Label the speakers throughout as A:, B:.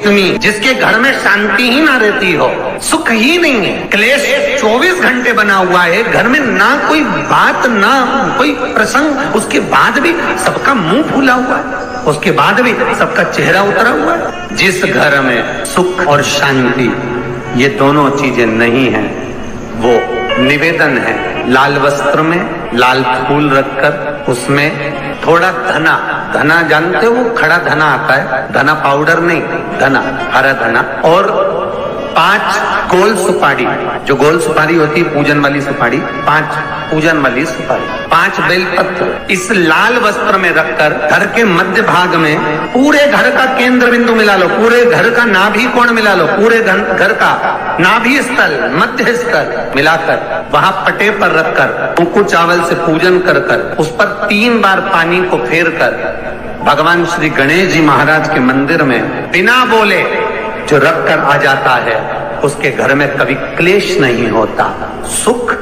A: अष्टमी, जिसके घर में शांति ही ना रहती हो, सुख ही नहीं है, क्लेश 24 घंटे बना हुआ है, घर में ना कोई बात ना कोई प्रसंग, उसके बाद भी सबका मुंह फूला हुआ है, उसके बाद भी सबका चेहरा उतरा हुआ है। जिस घर में सुख और शांति ये दोनों चीजें नहीं है, वो निवेदन है लाल वस्त्र में लाल फूल रखकर, उसमें थोड़ा धना जानते हो, वो खड़ा धना आता है, धना पाउडर नहीं, धना हरा धना, और 5 गोल सुपारी, जो गोल सुपारी होती है पूजन वाली सुपारी, 5 पूजन वाली सुपारी, 5 बेलपत्र इस लाल वस्त्र में रखकर घर के मध्य भाग में पूरे घर का केंद्र बिंदु मिला लो, पूरे घर का नाभि कोण मिला लो, पूरे घर का नाभि स्थल मध्य स्थल मिलाकर वहां पटे पर रखकर उनको चावल से पूजन कर कर उस पर 3 बार पानी को फेर कर भगवान श्री गणेश जी महाराज के मंदिर में बिना बोले जो रख कर आ जाता है, उसके घर में कभी क्लेश नहीं होता, सुख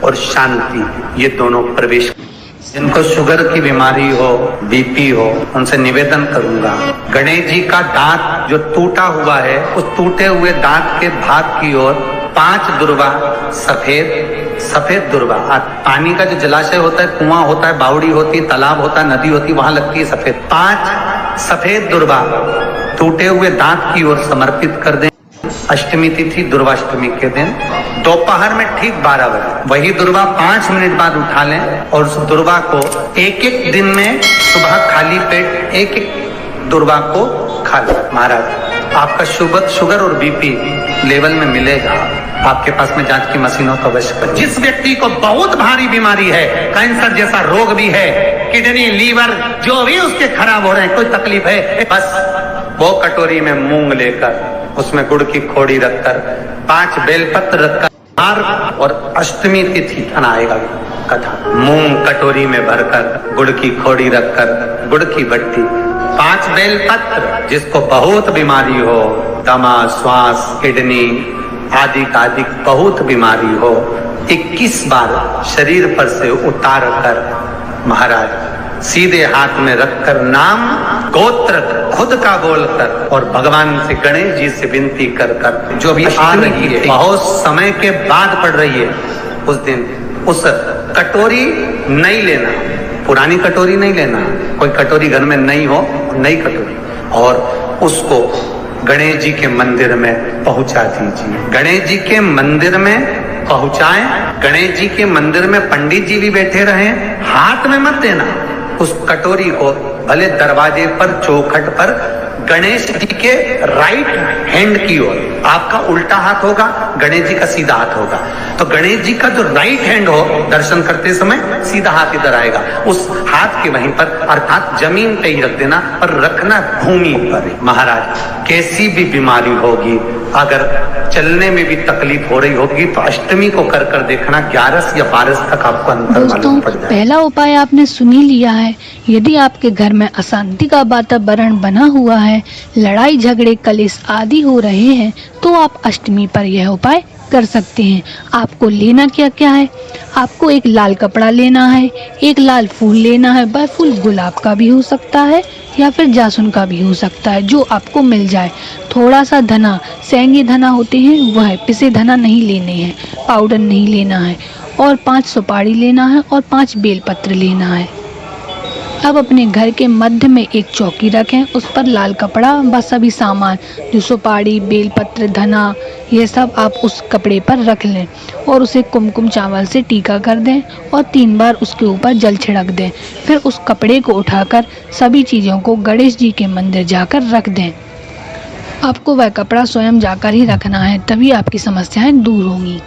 A: और शांति ये दोनों प्रवेश। जिनको शुगर की बीमारी हो, बीपी हो, उनसे निवेदन करूंगा, गणेश जी का दांत जो टूटा हुआ है, उस टूटे हुए दांत के भाग की ओर 5 दुर्वा सफेद दुर्वा, पानी का जो जलाशय होता है, कुआं होता है, बावड़ी होती है, तालाब होता है, नदी होती है, वहां लगती है सफेद, 5 सफेद दुर्वा टूटे हुए दांत की ओर समर्पित कर दें। अष्टमी तिथि दुर्वाष्टमी के दिन दोपहर में ठीक 12 बजे वही दुर्वा 5 मिनट बाद उठा लें और उस दुर्वा को एक दिन में सुबह खाली पेट एक दुर्वा को खा लें। महाराज आपका शुगर और बीपी लेवल में मिलेगा, आपके पास में जांच की मशीन हो तो अवश्य करें। जिस व्यक्ति को बहुत भारी बीमारी है, कैंसर जैसा रोग भी है, किडनी लीवर जो भी उसके खराब हो रहे हैं, कोई तकलीफ है, बस वो कटोरी में मूंग लेकर उसमें गुड़ की खोड़ी रखकर 5 बेलपत्र रखकर और अष्टमी तिथि आएगा कथा, मूंग कटोरी में भरकर गुड़ की खोड़ी रखकर गुड़ की भट्टी, 5 बेलपत्र, जिसको बहुत बीमारी हो, दमा श्वास किडनी आदि बहुत बीमारी हो, 21 बार शरीर पर से उतार कर महाराज सीधे हाथ में रखकर नाम गोत्र खुद का बोलकर और भगवान से गणेश जी से विनती कर कर जो भी आ रही है, बहुत समय के बाद पड़ रही है, उस दिन उस कटोरी नहीं लेना, पुरानी कटोरी नहीं लेना, कोई कटोरी घर में नहीं हो, नई कटोरी, और उसको गणेश जी के मंदिर में पहुंचा दीजिए। गणेश जी के मंदिर में पहुंचाएं, गणेश जी के मंदिर में पंडित जी भी बैठे रहे, हाथ में मत देना उस कटोरी को, भले दरवाजे पर चौखट पर गणेश जी के राइट हैंड की ओर, आपका उल्टा हाथ होगा, गणेश जी का सीधा हाथ होगा, तो गणेश जी का जो राइट हैंड हो दर्शन करते समय सीधा हाथ इधर आएगा, उस हाथ के वहीं पर अर्थात जमीन पे ही रख देना, पर रखना भूमि पर। महाराज कैसी भी बीमारी होगी, अगर चलने में भी तकलीफ हो रही होगी तो अष्टमी को कर कर देखना, 11 या 12 तक आपको अंतर मालूम पड़ जाएगा।
B: पहला उपाय आपने सुन ही लिया है। यदि आपके घर में अशांति का वातावरण बना हुआ है, लड़ाई झगड़े कलेश आदि हो रहे हैं, तो आप अष्टमी पर यह उपाय कर सकते हैं। आपको लेना क्या क्या है, आपको एक लाल कपड़ा लेना है, एक लाल फूल लेना है, वह फूल गुलाब का भी हो सकता है या फिर जासुन का भी हो सकता है, जो आपको मिल जाए। थोड़ा सा धना, सेंगे धना होते हैं वह, पिसे धना नहीं लेने हैं, पाउडर नहीं लेना है, और 5 सुपारी लेना है और 5 बेलपत्र लेना है। अब अपने घर के मध्य में एक चौकी रखें, उस पर लाल कपड़ा व सभी सामान जो सुपारी बेलपत्र धना ये सब आप उस कपड़े पर रख लें और उसे कुमकुम चावल से टीका कर दें और 3 बार उसके ऊपर जल छिड़क दें। फिर उस कपड़े को उठाकर सभी चीज़ों को गणेश जी के मंदिर जाकर रख दें। आपको वह कपड़ा स्वयं जाकर ही रखना है, तभी आपकी समस्याएं दूर होंगी।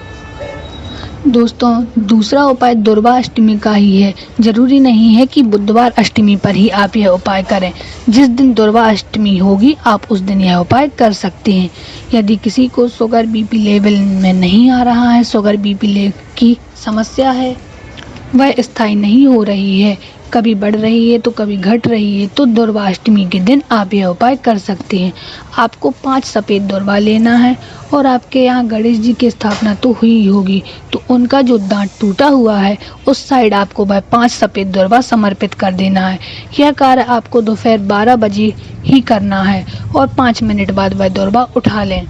B: दोस्तों, दूसरा उपाय दुर्वा अष्टमी का ही है। जरूरी नहीं है कि बुधवार अष्टमी पर ही आप यह उपाय करें। जिस दिन दुर्वा अष्टमी होगी आप उस दिन यह उपाय कर सकते हैं। यदि किसी को शुगर बीपी लेवल में नहीं आ रहा है, शुगर बीपी की समस्या है, वह स्थायी नहीं हो रही है, कभी बढ़ रही है तो कभी घट रही है, तो दुर्वाष्टमी के दिन आप यह उपाय कर सकते हैं। आपको 5 सफ़ेद दुर्वा लेना है और आपके यहाँ गणेश जी की स्थापना तो हुई होगी, तो उनका जो दांत टूटा हुआ है उस साइड आपको वह 5 सफ़ेद दुर्वा समर्पित कर देना है। यह कार्य आपको दोपहर 12 बजे ही करना है और 5 मिनट बाद वह दुर्वा उठा लें।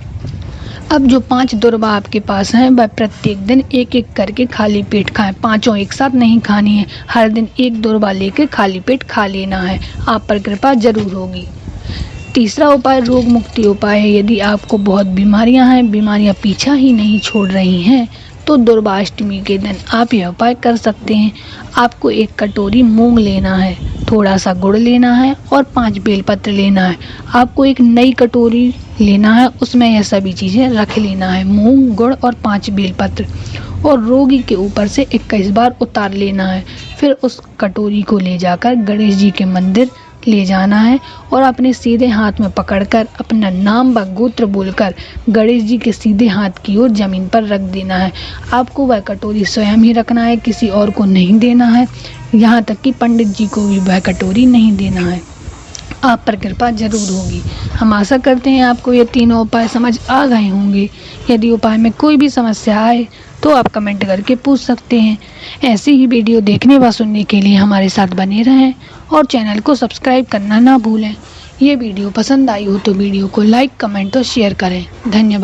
B: अब जो 5 दुर्वा आपके पास हैं वह प्रत्येक दिन एक एक करके खाली पेट खाएं। 5 एक साथ नहीं खानी है, हर दिन एक दुर्वा लेकर खाली पेट खा लेना है। आप पर कृपा जरूर होगी। तीसरा उपाय रोग मुक्ति उपाय है। यदि आपको बहुत बीमारियां हैं, बीमारियां पीछा ही नहीं छोड़ रही हैं, तो दुर्वाष्टमी के दिन आप यह उपाय कर सकते हैं। आपको 1 कटोरी मूंग लेना है, थोड़ा सा गुड़ लेना है और 5 बेलपत्र लेना है। आपको एक नई कटोरी लेना है, उसमें यह सभी चीज़ें रख लेना है, मूंग, गुड़ और 5 बेलपत्र, और रोगी के ऊपर से 21 बार उतार लेना है। फिर उस कटोरी को ले जाकर गणेश जी के मंदिर ले जाना है और अपने सीधे हाथ में पकड़कर अपना नाम व गोत्र बोलकर गणेश जी के सीधे हाथ की ओर जमीन पर रख देना है। आपको वह कटोरी स्वयं ही रखना है, किसी और को नहीं देना है, यहाँ तक कि पंडित जी को भी वह कटोरी नहीं देना है। आप पर कृपा जरूर होगी। हम आशा करते हैं आपको ये तीनों उपाय समझ आ गए होंगे। यदि उपाय में कोई भी समस्या आए तो आप कमेंट करके पूछ सकते हैं। ऐसी ही वीडियो देखने व सुनने के लिए हमारे साथ बने रहें और चैनल को सब्सक्राइब करना ना भूलें। ये वीडियो पसंद आई हो तो वीडियो को लाइक, कमेंट और शेयर करें। धन्यवाद।